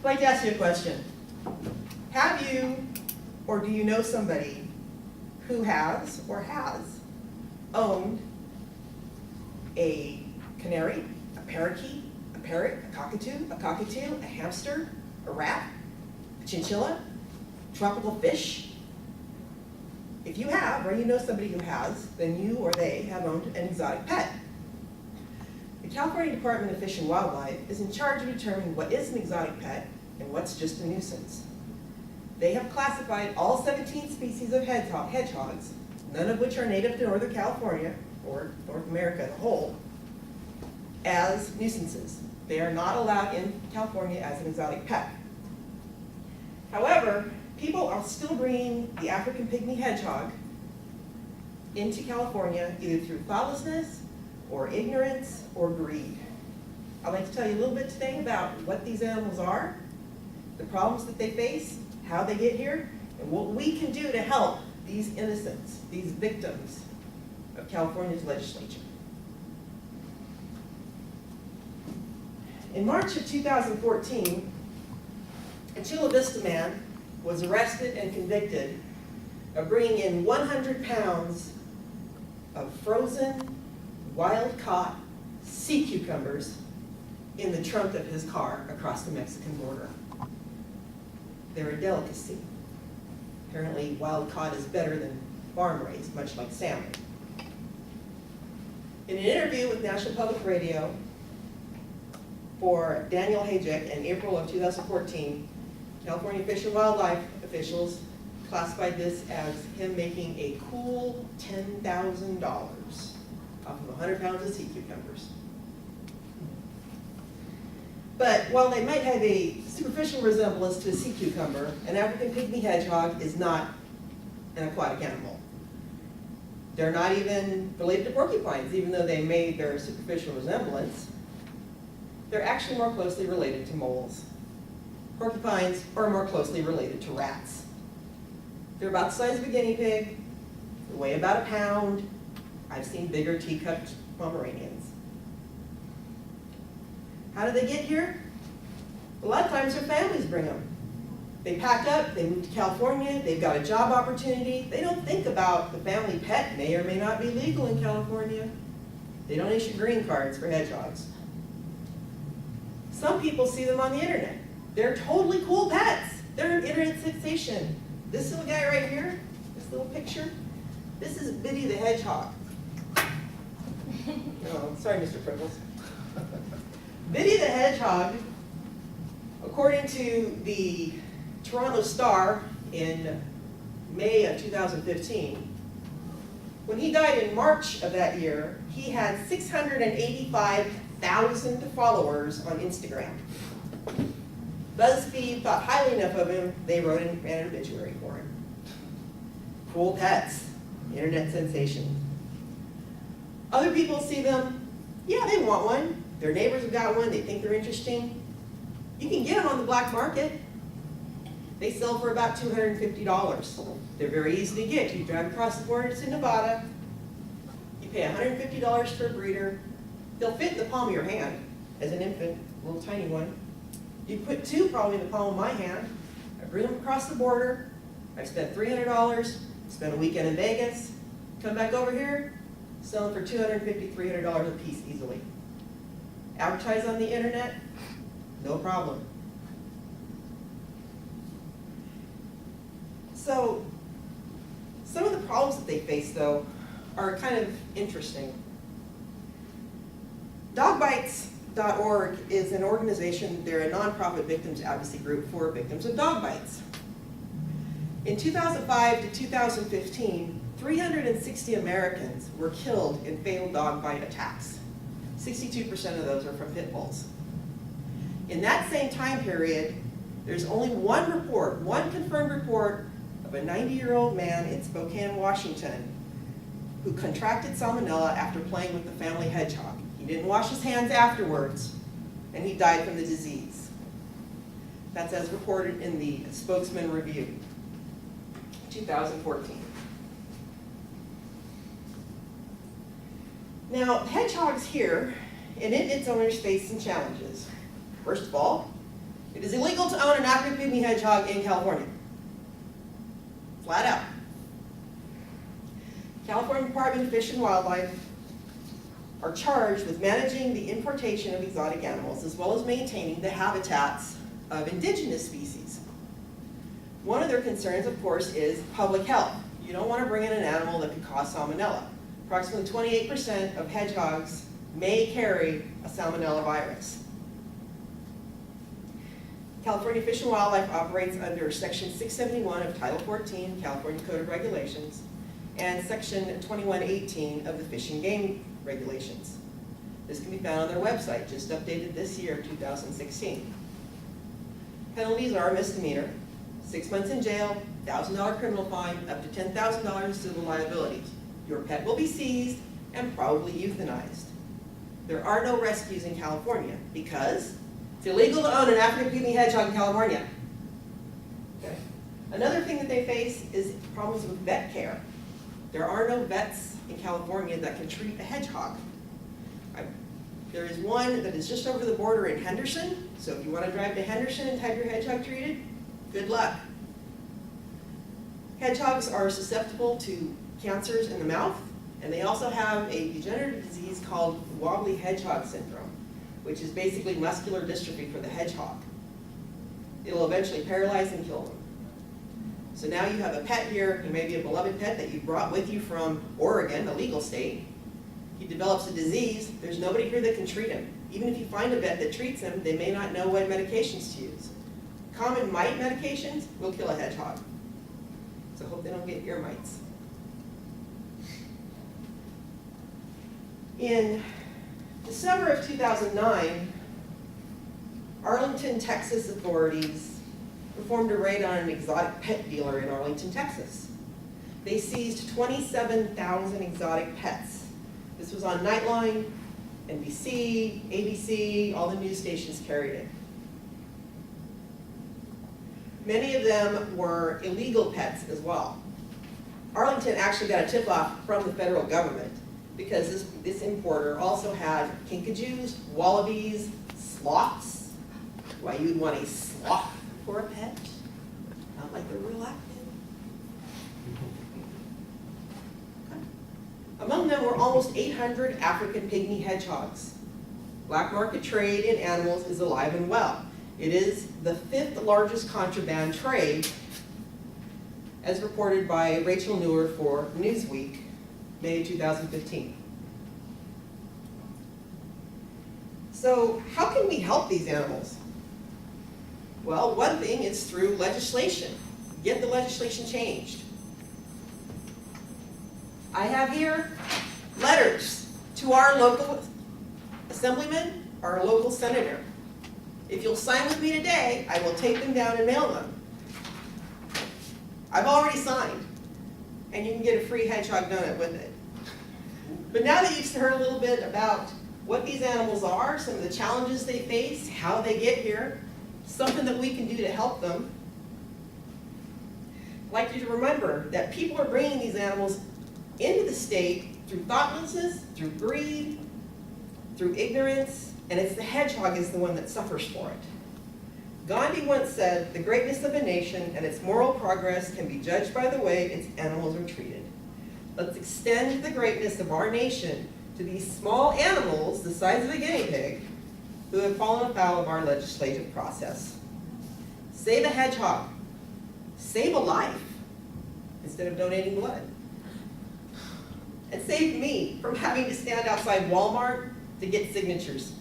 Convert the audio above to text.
I'd like to ask you a question. Have you or do you know somebody who has or has owned a canary, a parakeet, a parrot, a cockatoo, a hamster, a rat, a chinchilla, tropical fish? If you have, or you know somebody who has, then you or they have owned an exotic pet. The California Department of Fish and Wildlife is in charge of determining what is an exotic pet and what's just a nuisance. They have classified all 17 species of hedgehogs, none of which are native to Northern California or North America as a whole, as nuisances. They are not allowed in California as an exotic pet. However, people are still bringing the African pygmy hedgehog into California either through thoughtlessness or ignorance or greed. I'd like to tell you a little bit today about what these animals are, the problems that they face, how they get here, and what we can do to help these innocents, these victims of California's legislature. In March of 2014, a Chula Vista man was arrested and convicted of bringing in 100 pounds of frozen, wild-caught sea cucumbers in the trunk of his car across the Mexican border. They're a delicacy. Apparently, wild-caught is better than farm-raised, much like salmon. In an interview with National Public Radio for Daniel Hajek in April of 2014, California Fish and Wildlife officials classified this as him making a cool $10,000 off of 100 pounds of sea cucumbers. But while they might have a superficial resemblance to a sea cucumber, an African pygmy hedgehog is not an aquatic animal. They're not even related to porcupines, even though they made their superficial resemblance. They're actually more closely related to moles. Porcupines are more closely related to rats. They're about the size of a guinea pig. They weigh about a pound. I've seen bigger teacupped Pomeranians. How do they get here? A lot of times their families bring them. They pack up, they move to California, they've got a job opportunity. They don't think about the family pet may or may not be legal in California. They don't issue green cards for hedgehogs. Some people see them on the internet. They're totally cool pets. They're an internet sensation. This little guy right here, this little picture, this is Biddy the hedgehog. Oh, sorry, Mr. Prickles. Biddy the hedgehog, according to the Toronto Star in May of 2015, when he died in March of that year, he had 685,000 followers on Instagram. BuzzFeed thought highly enough of him, they wrote an obituary for him. Cool pets, internet sensation. Other people see them, yeah, they want one. Their neighbors have got one, they think they're interesting. You can get them on the black market. They sell for about $250. They're very easy to get. You drive across the border to Nevada, you pay $150 for a breeder. They'll fit in the palm of your hand as an infant, a little tiny one. You put two probably in the palm of my hand. I bring them across the border. I spent $300, spent a weekend in Vegas, come back over here, sell them for $250, $300 a piece easily. Advertise on the internet, no problem. So, some of the problems that they face, though, are kind of interesting. Dogbites.org is an organization, they're a nonprofit victims advocacy group for victims of dog bites. In 2005 to 2015, 360 Americans were killed in fatal dog bite attacks. 62% of those are from pit bulls. In that same time period, there's only one report, one confirmed report of a 90-year-old man in Spokane, Washington, who contracted salmonella after playing with the family hedgehog. He didn't wash his hands afterwards, and he died from the disease. That's as reported in the Spokesman Review, 2014. Now, hedgehogs here, and its owners face some challenges. First of all, It is illegal to own an African pygmy hedgehog in California. Flat out. California Department of Fish and Wildlife are charged with managing the importation of exotic animals as well as maintaining the habitats of indigenous species. One of their concerns, of course, is public health. You don't want to bring in an animal that could cause salmonella. Approximately 28% of hedgehogs may carry a salmonella virus. California Fish and Wildlife operates under Section 671 of Title 14, California Code of Regulations, and Section 2118 of the Fish and Game Regulations. This can be found on their website, just updated this year, 2016. Penalties are a misdemeanor, 6 months in jail, $1,000 criminal fine, up to $10,000 civil liabilities. Your pet will be seized and probably euthanized. There are no rescues in California because it's illegal to own an African pygmy hedgehog in California. Okay. Another thing that they face is problems with vet care. There are no vets in California that can treat a hedgehog. There is one that is just over the border in Henderson, so if you want to drive to Henderson and have your hedgehog treated, good luck. Hedgehogs are susceptible to cancers in the mouth, and they also have a degenerative disease called wobbly hedgehog syndrome, which is basically muscular dystrophy for the hedgehog. It'll eventually paralyze and kill them. So now you have a pet here, he may be a beloved pet that you brought with you from Oregon, a legal state. He develops a disease, there's nobody here that can treat him. Even if you find a vet that treats him, they may not know what medications to use. Common mite medications will kill a hedgehog. So hope they don't get ear mites. In December of 2009, Arlington, Texas authorities performed a raid on an exotic pet dealer in Arlington, Texas. They seized 27,000 exotic pets. This was on Nightline, NBC, ABC, all the news stations carried it. Many of them were illegal pets as well. Arlington actually got a tip-off from the federal government because this importer also had kinkajous, wallabies, sloths. Why you'd want a sloth for a pet? Not like they're real active. Among them were almost 800 African pygmy hedgehogs. Black market trade in animals is alive and well. It is the 5th largest contraband trade, as reported by Rachel Newer for Newsweek, May 2015. So how can we help these animals? Well, one thing is through legislation. Get the legislation changed. I have here letters to our local assemblyman, our local senator. If you'll sign with me today, I will take them down and mail them. I've already signed, and you can get a free hedgehog donut with it. But now that you've heard a little bit about what these animals are, some of the challenges they face, how they get here, something that we can do to help them, I'd like you to remember that people are bringing these animals into the state through thoughtlessness, through greed, through ignorance, and it's the hedgehog is the one that suffers for it. Gandhi once said, "The greatness of a nation and its moral progress can be judged by the way its animals are treated." Let's extend the greatness of our nation to these small animals, the size of a guinea pig, who have fallen afoul of our legislative process. Save a hedgehog. Save a life instead of donating blood. And save me from having to stand outside Walmart to get signatures.